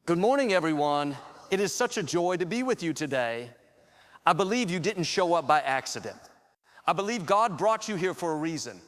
Good morning, everyone. It is such a joy to be with you today. I believe you didn't show up by accident. I believe God brought you here for a reason.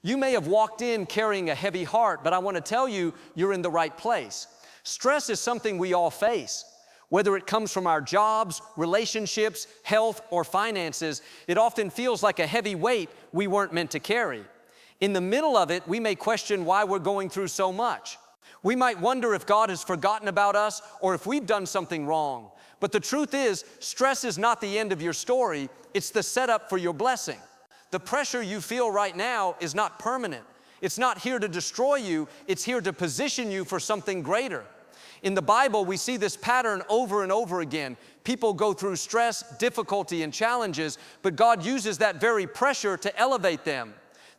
You may have walked in carrying a heavy heart, but I want to tell you, you're in the right place. Stress is something we all face. Whether it comes from our jobs, relationships, health, or finances, it often feels like a heavy weight we weren't meant to carry. In the middle of it, we may question why we're going through so much. We might wonder if God has forgotten about us or if we've done something wrong. But the truth is, stress is not the end of your story. It's the setup for your blessing. The pressure you feel right now is not permanent. It's not here to destroy you. It's here to position you for something greater. In the Bible, we see this pattern over and over again. People go through stress, difficulty, and challenges, but God uses that very pressure to elevate them.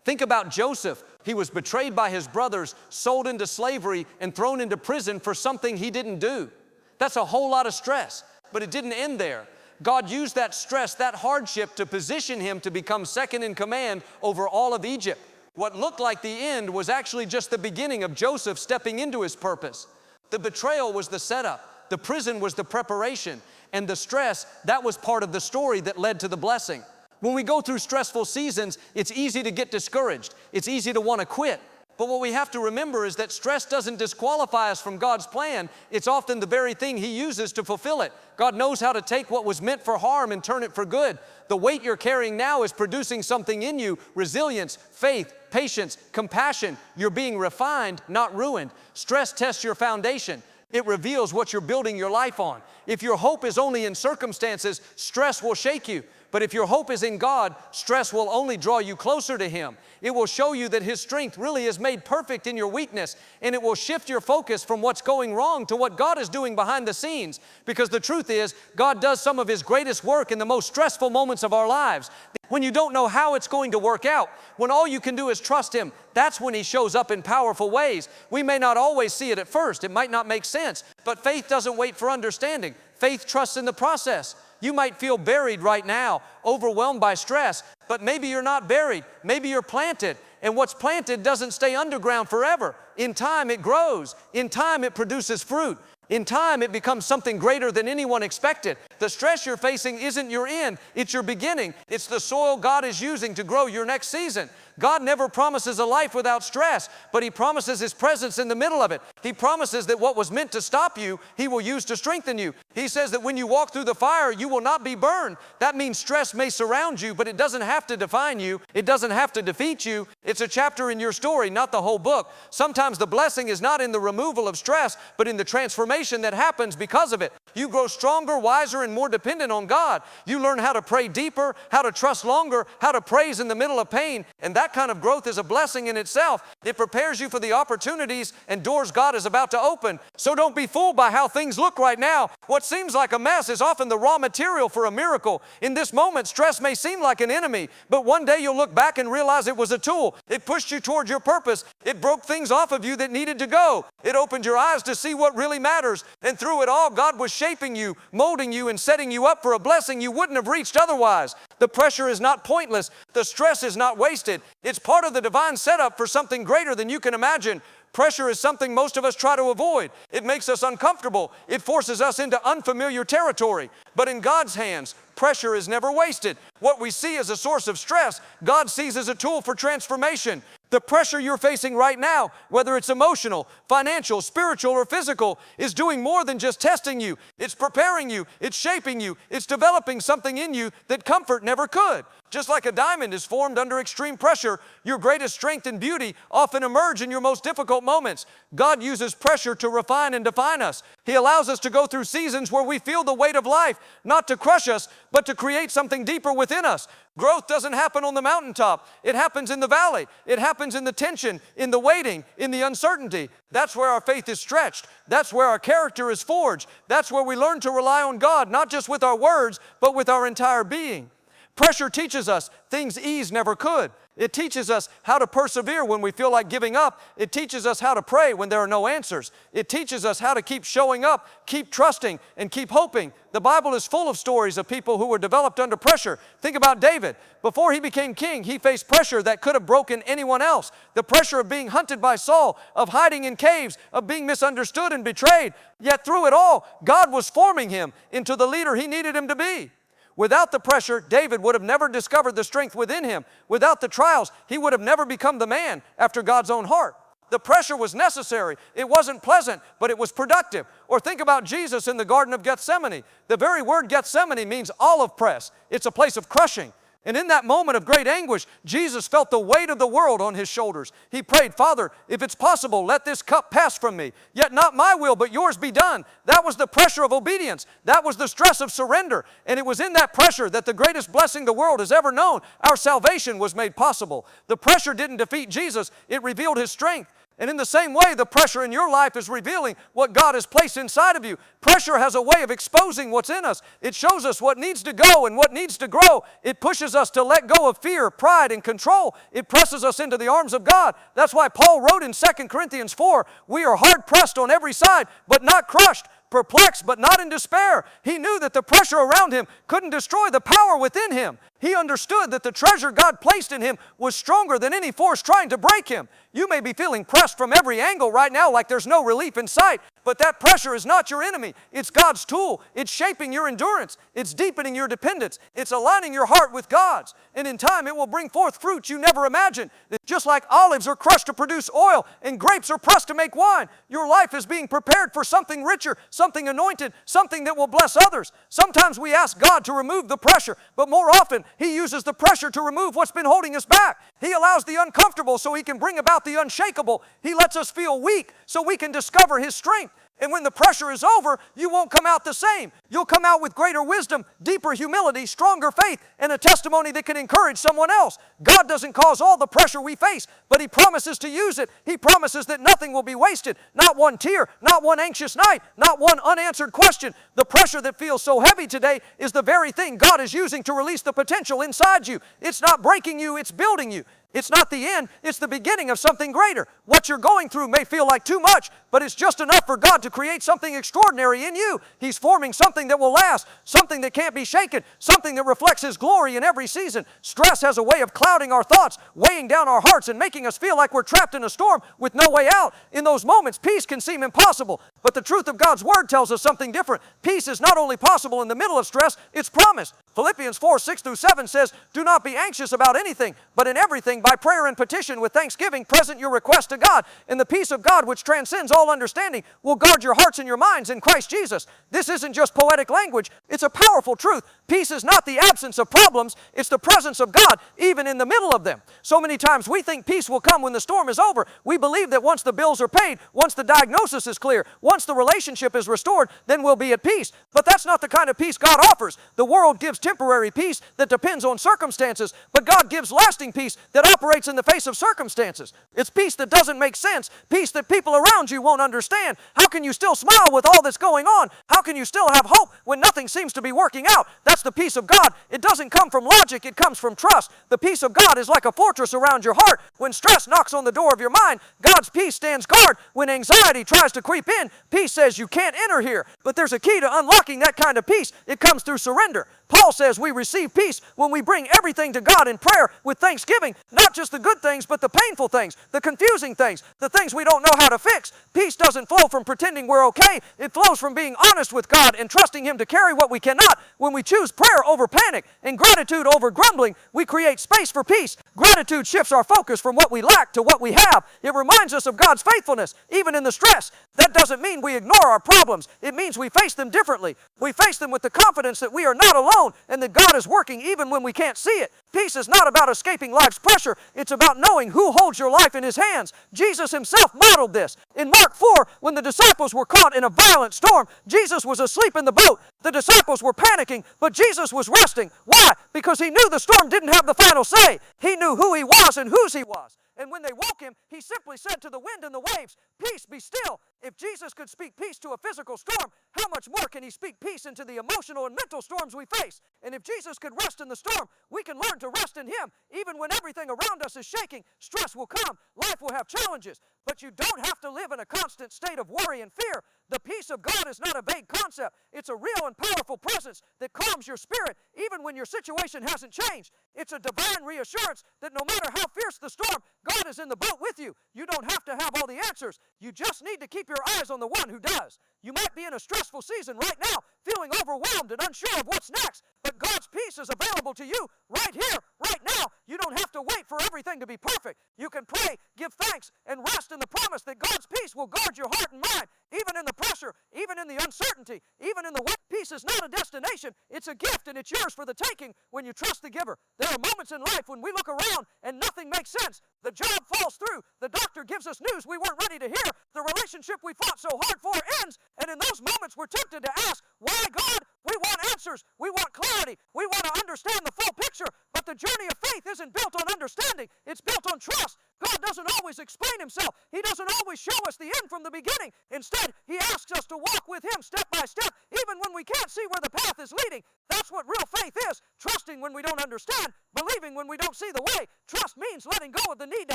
Think about Joseph. He was betrayed by his brothers, sold into slavery, and thrown into prison for something he didn't do. That's a whole lot of stress, but it didn't end there. God used that stress, that hardship, to position him to become second in command over all of Egypt. What looked like the end was actually just the beginning of Joseph stepping into his purpose. The betrayal was the setup, the prison was the preparation, and the stress, that was part of the story that led to the blessing. When we go through stressful seasons, it's easy to get discouraged. It's easy to want to quit. But what we have to remember is that stress doesn't disqualify us from God's plan. It's often the very thing He uses to fulfill it. God knows how to take what was meant for harm and turn it for good. The weight you're carrying now is producing something in you: resilience, faith, patience, compassion. You're being refined, not ruined. Stress tests your foundation. It reveals what you're building your life on. If your hope is only in circumstances, stress will shake you. But if your hope is in God, stress will only draw you closer to Him. It will show you that His strength really is made perfect in your weakness, and it will shift your focus from what's going wrong to what God is doing behind the scenes. Because the truth is, God does some of His greatest work in the most stressful moments of our lives. When you don't know how it's going to work out, when all you can do is trust Him, that's when He shows up in powerful ways. We may not always see it at first. It might not make sense, but faith doesn't wait for understanding. Faith trusts in the process. You might feel buried right now, overwhelmed by stress, but maybe you're not buried. Maybe you're planted, and what's planted doesn't stay underground forever. In time, it grows. In time, it produces fruit. In time, it becomes something greater than anyone expected. The stress you're facing isn't your end, it's your beginning. It's the soil God is using to grow your next season. God never promises a life without stress, but He promises His presence in the middle of it. He promises that what was meant to stop you, He will use to strengthen you. He says that when you walk through the fire, you will not be burned. That means stress may surround you, but it doesn't have to define you. It doesn't have to defeat you. It's a chapter in your story, not the whole book. Sometimes the blessing is not in the removal of stress, but in the transformation that happens because of it. You grow stronger, wiser, and more dependent on God. You learn how to pray deeper, how to trust longer, how to praise in the middle of pain, and that kind of growth is a blessing in itself. It prepares you for the opportunities and doors God is about to open. So don't be fooled by how things look right now. What seems like a mess is often the raw material for a miracle. In this moment, stress may seem like an enemy, but one day you'll look back and realize it was a tool. It pushed you toward your purpose. It broke things off of you that needed to go. It opened your eyes to see what really matters. And through it all, God was shaping you, molding you, and setting you up for a blessing you wouldn't have reached otherwise. The pressure is not pointless. The stress is not wasted. It's part of the divine setup for something greater than you can imagine. Pressure is something most of us try to avoid. It makes us uncomfortable. It forces us into unfamiliar territory. But in God's hands, pressure is never wasted. What we see as a source of stress, God sees as a tool for transformation. The pressure you're facing right now, whether it's emotional, financial, spiritual, or physical, is doing more than just testing you. It's preparing you. It's shaping you. It's developing something in you that comfort never could. Just like a diamond is formed under extreme pressure, your greatest strength and beauty often emerge in your most difficult moments. God uses pressure to refine and define us. He allows us to go through seasons where we feel the weight of life, not to crush us, but to create something deeper within us. Growth doesn't happen on the mountaintop. It happens in the valley. It happens in the tension, in the waiting, in the uncertainty. That's where our faith is stretched. That's where our character is forged. That's where we learn to rely on God, not just with our words, but with our entire being. Pressure teaches us things ease never could. It teaches us how to persevere when we feel like giving up. It teaches us how to pray when there are no answers. It teaches us how to keep showing up, keep trusting, and keep hoping. The Bible is full of stories of people who were developed under pressure. Think about David. Before he became king, he faced pressure that could have broken anyone else. The pressure of being hunted by Saul, of hiding in caves, of being misunderstood and betrayed. Yet through it all, God was forming him into the leader He needed him to be. Without the pressure, David would have never discovered the strength within him. Without the trials, he would have never become the man after God's own heart. The pressure was necessary. It wasn't pleasant, but it was productive. Or think about Jesus in the Garden of Gethsemane. The very word Gethsemane means olive press. It's a place of crushing. And in that moment of great anguish, Jesus felt the weight of the world on His shoulders. He prayed, Father, if it's possible, let this cup pass from me. Yet not my will, but yours be done. That was the pressure of obedience. That was the stress of surrender. And it was in that pressure that the greatest blessing the world has ever known, our salvation, was made possible. The pressure didn't defeat Jesus. It revealed His strength. And in the same way, the pressure in your life is revealing what God has placed inside of you. Pressure has a way of exposing what's in us. It shows us what needs to go and what needs to grow. It pushes us to let go of fear, pride, and control. It presses us into the arms of God. That's why Paul wrote in 2 Corinthians 4, we are hard pressed on every side, but not crushed. Perplexed, but not in despair. He knew that the pressure around him couldn't destroy the power within him. He understood that the treasure God placed in him was stronger than any force trying to break him. You may be feeling pressed from every angle right now like there's no relief in sight, but that pressure is not your enemy. It's God's tool. It's shaping your endurance. It's deepening your dependence. It's aligning your heart with God's. And in time, it will bring forth fruit you never imagined. Just like olives are crushed to produce oil and grapes are pressed to make wine, your life is being prepared for something richer, something anointed, something that will bless others. Sometimes we ask God to remove the pressure, but more often, He uses the pressure to remove what's been holding us back. He allows the uncomfortable so He can bring about the unshakable. He lets us feel weak so we can discover His strength. And when the pressure is over, you won't come out the same. You'll come out with greater wisdom, deeper humility, stronger faith, and a testimony that can encourage someone else. God doesn't cause all the pressure we face, but He promises to use it. He promises that nothing will be wasted. Not one tear, not one anxious night, not one unanswered question. The pressure that feels so heavy today is the very thing God is using to release the potential inside you. It's not breaking you, it's building you. It's not the end, it's the beginning of something greater. What you're going through may feel like too much, but it's just enough for God to create something extraordinary in you. He's forming something that will last, something that can't be shaken, something that reflects His glory in every season. Stress has a way of clouding our thoughts, weighing down our hearts, and making us feel like we're trapped in a storm with no way out. In those moments, peace can seem impossible, but the truth of God's Word tells us something different. Peace is not only possible in the middle of stress, it's promised. Philippians 4, 6 through 7 says, do not be anxious about anything, but in everything, by prayer and petition with thanksgiving, present your request to God. And the peace of God, which transcends all understanding, will guard your hearts and your minds in Christ Jesus. This isn't just poetic language. It's a powerful truth. Peace is not the absence of problems. It's the presence of God, even in the middle of them. So many times we think peace will come when the storm is over. We believe that once the bills are paid, once the diagnosis is clear, once the relationship is restored, then we'll be at peace. But that's not the kind of peace God offers. The world gives temporary peace that depends on circumstances, but God gives lasting peace that operates in the face of circumstances. It's peace that doesn't make sense, peace that people around you won't understand. How can you still smile with all that's going on? How can you still have hope when nothing seems to be working out? That's the peace of God. It doesn't come from logic, it comes from trust. The peace of God is like a fortress around your heart. When stress knocks on the door of your mind, God's peace stands guard. When anxiety tries to creep in, peace says you can't enter here. But there's a key to unlocking that kind of peace. It comes through surrender. Paul says we receive peace when we bring everything to God in prayer with thanksgiving, not just the good things, but the painful things, the confusing things, the things we don't know how to fix. Peace doesn't flow from pretending we're okay. It flows from being honest with God and trusting Him to carry what we cannot. When we choose prayer over panic and gratitude over grumbling, we create space for peace. Gratitude shifts our focus from what we lack to what we have. It reminds us of God's faithfulness, even in the stress. That doesn't mean we ignore our problems. It means we face them differently. We face them with the confidence that we are not alone and that God is working even when we can't see it. Peace is not about escaping life's pressure. It's about knowing who holds your life in His hands. Jesus Himself modeled this. In Mark 4, when the disciples were caught in a violent storm, Jesus was asleep in the boat. The disciples were panicking, but Jesus was resting. Why? Because He knew the storm didn't have the final say. He knew who He was and whose He was. And when they woke him, he simply said to the wind and the waves, "Peace, be still." If Jesus could speak peace to a physical storm, how much more can he speak peace into the emotional and mental storms we face? And if Jesus could rest in the storm, we can learn to rest in him. Even when everything around us is shaking, stress will come, life will have challenges. But you don't have to live in a constant state of worry and fear. The peace of God is not a vague concept. It's a real and powerful presence that calms your spirit even when your situation hasn't changed. It's a divine reassurance that no matter how fierce the storm, God is in the boat with you. You don't have to have all the answers. You just need to keep your eyes on the one who does. You might be in a stressful season right now, feeling overwhelmed and unsure of what's next, but God's peace is available to you right here, right now. You don't have to wait for everything to be perfect. You can pray, give thanks, and rest in the promise that God's peace will guard your heart and mind, even in the pressure, even in the uncertainty, even in the way. Peace is not a destination. It's a gift, and it's yours for the taking when you trust the giver. There are moments in life when we look around and nothing makes sense. The job falls through. The doctor gives us news we weren't ready to hear. The relationship we fought so hard for ends. And in those moments, we're tempted to ask, "Why, God?" We want answers. We want clarity. We want to understand the full picture. But the journey of faith isn't built on understanding. It's built on trust. God doesn't always explain himself. He doesn't always show us the end from the beginning. Instead, he asks us to walk with him step by step, even when we can't see where the path is leading. That's what real faith is. Trusting when we don't understand, believing when we don't see the way. Trust means letting go of the need to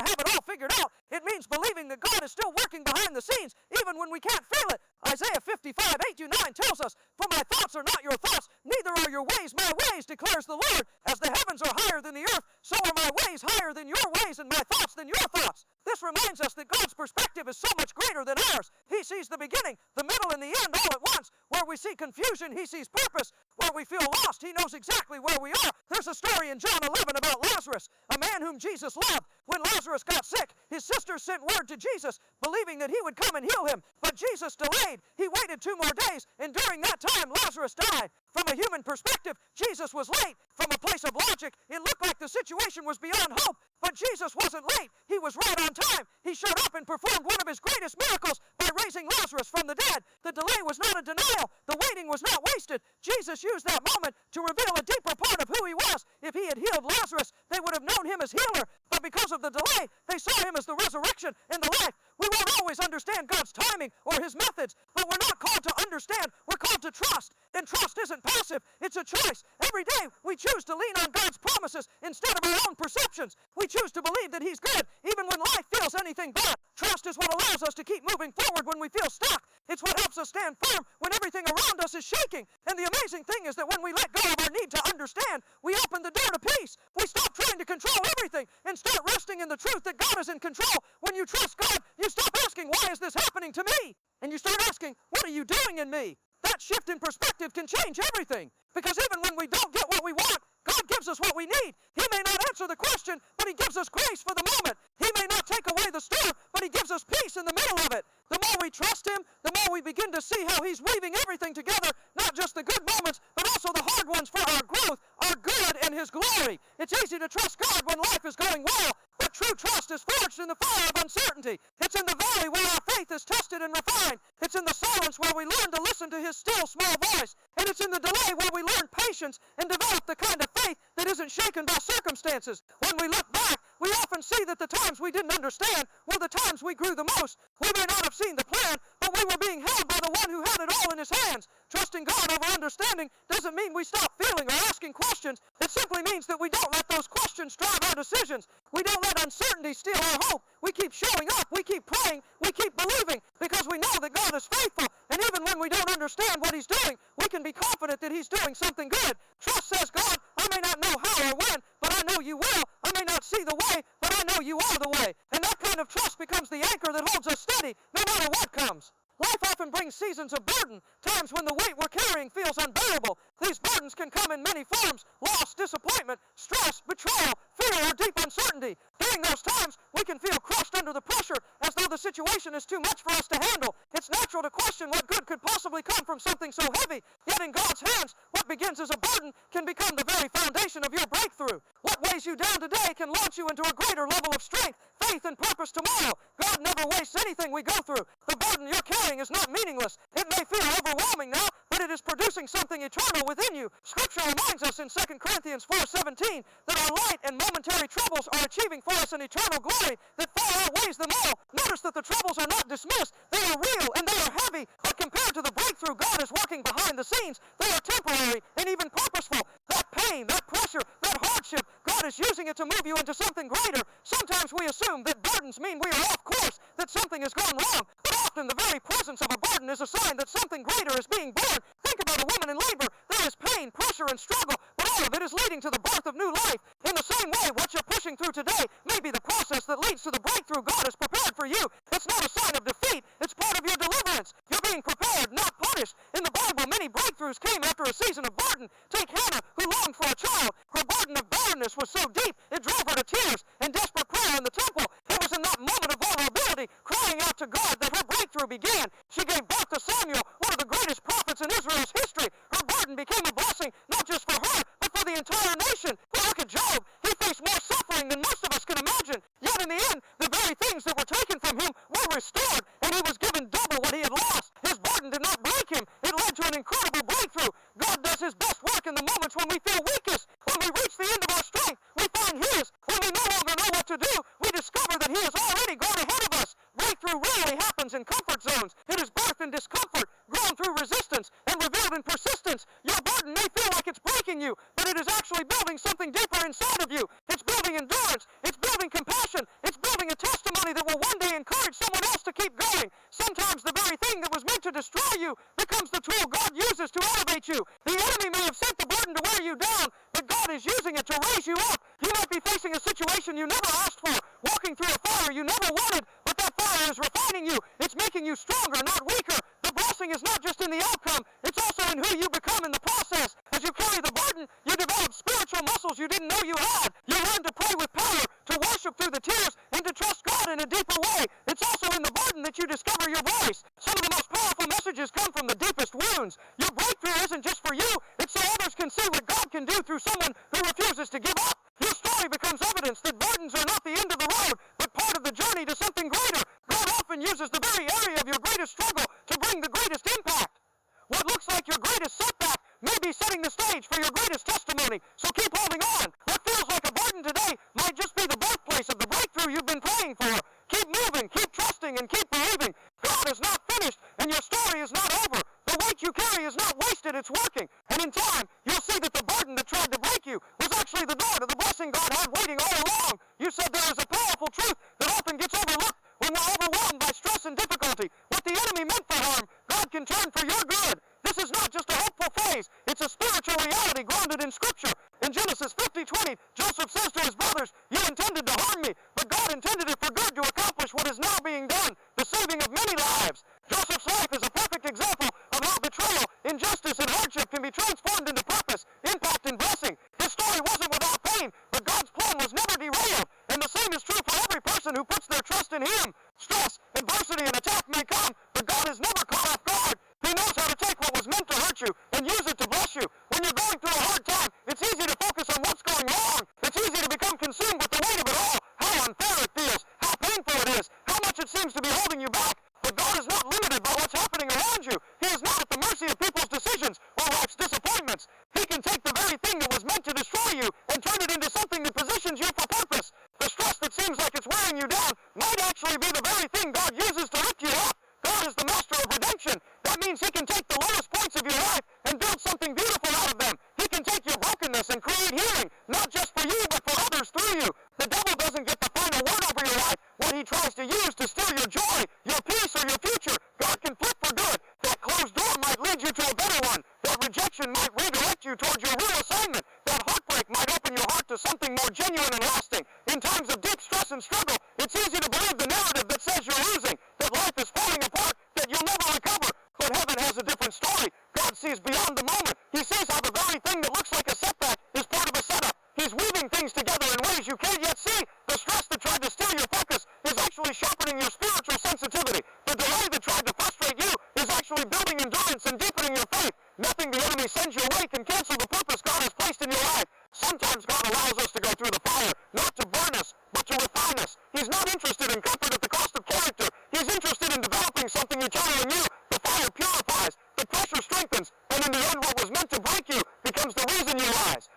have it all figured out. It means believing that God is still working behind the scenes, even when we can't feel it. Isaiah 55:8-9 tells us, "For my thoughts are not your thoughts, neither are your ways my ways, declares the Lord. As the heavens are higher than the earth, so are my ways higher than your ways, and my thoughts than your thoughts." This reminds us that God's perspective is so much greater than ours. He sees the beginning, the middle, and the end all at once. Where we see confusion, he sees purpose. Where we feel lost, he knows exactly where we are. There's a story in John 11 about Lazarus, a man whom Jesus loved. When Lazarus got sick, his sisters sent word to Jesus, believing that he would come and heal him. But Jesus delayed. He waited 2 more days, and during that time, Lazarus died. From a human perspective, Jesus was late. From a place of logic, it looked like the situation was beyond hope. But Jesus wasn't late. He was right on time. He showed up and performed one of his greatest miracles by raising Lazarus from the dead. The delay was not a denial. The waiting was not wasted. Jesus used that moment to reveal a deeper part of who he was. If he had healed Lazarus, they would have known him as healer. But because of the delay, they saw him as the resurrection and the life. We won't always understand God's timing or his methods, but we're not called to understand. We're called to trust. And trust isn't passive. It's a choice. Every day, we choose to lean on God's promises instead of our own perceptions. We choose to believe that he's good, even when life feels anything but. Trust is what allows us to keep moving forward when we feel stuck. It's what helps us stand firm when everything around us is shaking. And the amazing thing is that when we let go of our need to understand, we open the door to peace. We stop trying to control everything and start resting in the truth that God is in control. When you trust God, you stop asking, "Why is this happening to me?" And you start asking, "What are you doing in me?" That shift in perspective can change everything. Because even when we don't get what we want, God gives us what we need. He may not answer the question, but he gives us grace for the moment. He may not take away the storm, but he gives us peace in the middle of it. The more we trust him, the more we begin to see how he's weaving everything together, not just the good moments, but also the hard ones for our growth, our good, and his glory. It's easy to trust God when life is going well, but true trust is forged in the fire of uncertainty. It's in the valley where our faith is tested and refined. It's in the silence where we learn to listen to his still small voice. And it's in the delay where we learn patience and develop the kind of faith that isn't shaken by circumstances. When we look back, we often see that the times we didn't understand were the times we grew the most. We may not have seen the plan, but we were being held by the one who had it all in his hands. Trusting God over understanding doesn't mean we stop feeling or asking questions. It simply means that we don't let those questions drive our decisions. We don't let uncertainty steal our hope. We keep showing up. We keep praying. We keep believing because we know that God is faithful. And even when we don't understand what he's doing, we can be confident that he's doing something good. Trust says, "God, I may not know how or when, but I know you will. I may not see the way, but I know you are the way." And that kind of trust becomes the anchor that holds us steady no matter what comes. Life often brings seasons of burden, times when the weight we're carrying feels unbearable. These burdens can come in many forms: loss, disappointment, stress, betrayal, fear, or deep uncertainty. During those times, we can feel crushed under the pressure as though the situation is too much for us to handle. It's natural to question what good could possibly come from something so heavy. Yet in God's hands, what begins as a burden can become the very foundation of your breakthrough. What weighs you down today can launch you into a greater level of strength, faith, and purpose tomorrow. God never wastes anything we go through. The burden you're carrying is not meaningless. It may feel overwhelming now, but it is producing something eternal within you. Scripture reminds us us in 2 Corinthians 4:17 that our light and momentary troubles are achieving for us an eternal glory that far outweighs them all. Notice that the troubles are not dismissed. They are real and they are heavy, but compared to the breakthrough God is working behind the scenes, they are temporary and even purposeful. That pain, that pressure, that hardship, God is using it to move you into something greater. Sometimes we assume that burdens mean we are off course, that something has gone wrong, but often the very presence of a burden is a sign that something greater is being born. Think about a woman in labor. There is pain, pressure, and struggle, but all of it is leading to the birth of new life. In the same way, what you're pushing through today may be the process that leads to the breakthrough God has prepared for you. It's not a sign of defeat. It's part of your deliverance. You're being prepared, not punished. In the Bible, many breakthroughs came after a season of burden. Take Hannah, who longed for a child. Her burden of barrenness was so deep, it drove her to tears and desperate prayer in the temple. It was in that moment of vulnerability, crying out to God, that her breakthrough began. She gave birth to Samuel, one of the greatest prophets in Israel's history. Her burden became a blessing, not just for her, but for the entire nation. Well, look at Job. He faced more suffering than most of us can imagine. Yet in the end, the very things that were taken from him were restored, and he was given double what he had lost. His burden did not break him. It led to an incredible breakthrough. God does His best work in the moments when we feel weakest. When we reach the end of our strength, we find His. When we no longer know what to do, we discover that He has already gone ahead of us. Breakthrough rarely happens in comfort zones. It is birthed in discomfort, grown through resistance, and revealed in persistence. Your burden may feel like it's breaking you, but it is actually building something deeper inside of you. It's building endurance. It's building compassion. It's building a testimony that will one day encourage someone else to keep going. Sometimes the very thing that was meant to destroy you becomes the tool God uses to elevate you. The enemy may have sent the burden to wear you down, but God is using it to raise you up. You might be facing a situation you never asked for, walking through a fire you never wanted, but that fire is refining you. It's making you stronger, not weaker. The blessing is not just in the outcome, it's also in who you become in the process. As you carry the burden, you develop spiritual muscles you didn't know you had. You learn to pray with power, to worship through the tears, and to trust God in a deeper way. It's also in the burden that you discover your voice. Some of the most powerful messages come from the deepest wounds. Your breakthrough isn't just for you, it's so others can see what God can do through someone who refuses to give up. Your story becomes evidence that burdens are not the end of the road, but part of the journey to something greater. God often uses the very area of your greatest struggle to bring the greatest impact. What looks like your greatest setback may be setting the stage for your greatest testimony, so keep holding on. What feels like a burden today might just be the birthplace of the breakthrough you've been praying for. Keep moving, keep trusting, and keep believing. God is not finished, and your story is not over. The weight you carry is not wasted, it's working. And in time, you'll see that the burden that tried to break you was actually the door to the blessing God had waiting all along. You said there is a powerful truth that often gets overlooked when we're overwhelmed by stress and difficulty. What the enemy meant for harm, God can turn for your good. This is not just a hopeful phrase, it's a spiritual reality grounded in Scripture. In Genesis 50:20, Joseph says to his brothers, "You intended to harm me, but God intended it for good to accomplish what is now being done, the saving of many lives." Joseph's life is a perfect example of how betrayal, injustice, and hardship can be transformed into purpose, impact, and blessing. His story wasn't without pain, but God's plan was never derailed. And the same is true for every person who puts their trust in Him. Stress, adversity, and attack may come, but God is never caught off guard. He knows how to take what was meant to hurt you and use it to bless you. When you're going through a hard time, it's easy to focus on what's going wrong. It's easy to become consumed with the weight of it all. How unfair it feels, how painful it is, how much it seems to be holding you back. But God is not limited by what's happening around you. He is not at the mercy of people's decisions or life's disappointments. He can take the very thing that was meant to destroy you and turn it into something that positions you for purpose. The stress that seems like it's wearing you down might actually be the very thing God uses to lift you up. God is the master of redemption. That means He can take the lowest points of your life and build something beautiful out of them. He can take your brokenness and create healing, not just for you, but for others through you. The devil doesn't get the final word over your life when he tries to use to steal your joy, your peace, or your future. God can flip for good. That closed door might lead you to a better one. That rejection might redirect you towards your real assignment. That heartbreak might open your heart to something more genuine and lasting. In times of deep stress and struggle, it's easy to believe the narrative that says you're losing, that life is falling apart, that you'll never recover. But heaven has a different story. God sees beyond the moment. He sees how the very thing that looks like a setback is part of a setup. He's weaving things together in ways you can't yet see. The stress that tried to steal your focus is actually sharpening your spiritual sensitivity. The delay that tried to frustrate you is actually building endurance and deepening your faith. Nothing the enemy sends your way can cancel the purpose God has placed in your life. Sometimes God allows us to go through the fire, not to burn us, but to refine us. He's not interested in comfort at the cost of character. He's interested in developing something eternal in you. The fire purifies, the pressure strengthens, and in the end what was meant to break you becomes the reason you rise.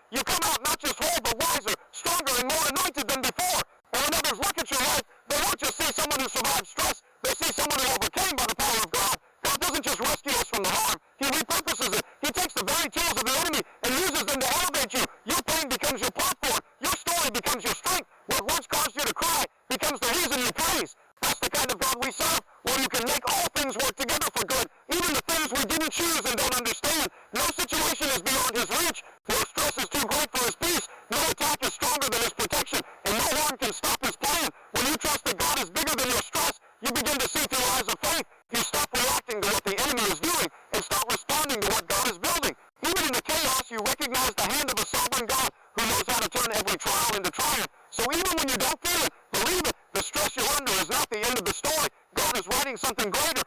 into triumph. So even when you don't feel it, believe it. The stress you're under is not the end of the story. God is writing something greater.